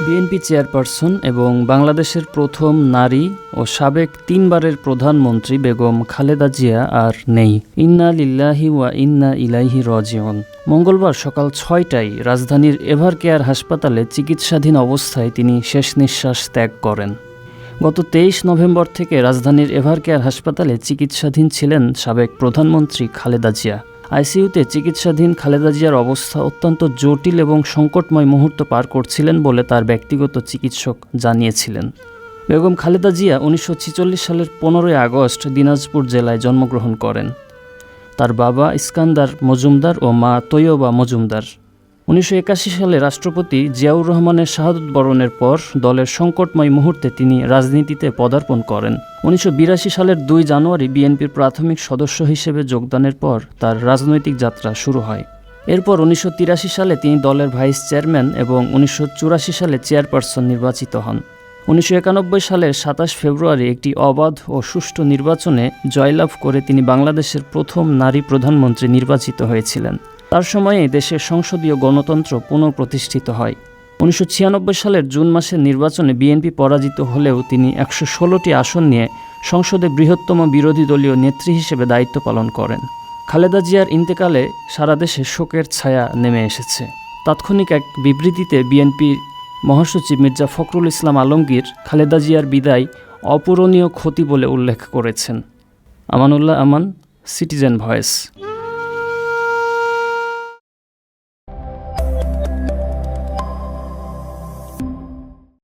BNP chairperson এবং বাংলাদেশের প্রথম নারী ও সাবেক 3 বারের প্রধানমন্ত্রী বেগম খালেদা জিয়া আর নেই। ইন্না লিল্লাহি ওয়া ইন্না ইলাইহি রাজিউন। মঙ্গলবার সকাল 6টায় রাজধানীর এভারকেয়ার হাসপাতালে চিকিৎসাধীন অবস্থায় তিনি শেষ নিঃশ্বাস ত্যাগ করেন। গত 23 নভেম্বর থেকে রাজধানীর এভারকেয়ার হাসপাতালে চিকিৎসাধীন ছিলেন সাবেক প্রধানমন্ত্রী খালেদা জিয়া। আইসিইউতে চিকিৎসাধীন খালেদা জিয়ার অবস্থা অত্যন্ত জটিল এবং সংকটময় মুহূর্ত পার করছিলেন বলে তার ব্যক্তিগত চিকিৎসক জানিয়েছিলেন। বেগম খালেদা জিয়া 1946 সালের 15ই আগস্ট দিনাজপুর জেলায় জন্মগ্রহণ করেন। তার বাবা ইস্কান্দার মজুমদার ও মা তৈয়বা মজুমদার। 1981 সালে রাষ্ট্রপতি জিয়াউর রহমানের শাহাদত বরণের পর দলের সংকটময় মুহূর্তে তিনি রাজনীতিতে পদার্পণ করেন। 1982 সালের 2 জানুয়ারি বিএনপির প্রাথমিক সদস্য হিসেবে যোগদানের পর তার রাজনৈতিক যাত্রা শুরু হয়। এরপর 1983 সালে তিনি দলের ভাইস চেয়ারম্যান এবং 1984 সালে চেয়ারপারসন নির্বাচিত হন। 1991 সালের 27 ফেব্রুয়ারি একটি অবাধ ও সুষ্ঠু নির্বাচনে জয়লাভ করে তিনি বাংলাদেশের প্রথম নারী প্রধানমন্ত্রী নির্বাচিত হয়েছিলেন। তার সময়ে দেশের সংসদীয় গণতন্ত্র পুনঃপ্রতিষ্ঠিত হয়। 1996 সালের জুন মাসের নির্বাচনে বিএনপি পরাজিত হলেও তিনি 116টি আসন নিয়ে সংসদে বৃহত্তম বিরোধী দলীয় নেত্রী হিসেবে দায়িত্ব পালন করেন। খালেদা জিয়ার ইন্তেকালে সারা দেশে শোকের ছায়া নেমে এসেছে। তাৎক্ষণিক এক বিবৃতিতে বিএনপির মহাসচিব মির্জা ফখরুল ইসলাম আলমগীর খালেদা জিয়ার বিদায় অপূরণীয় ক্ষতি বলে উল্লেখ করেছেন। আমানুল্লাহ আমান, সিটিজেন ভয়েস।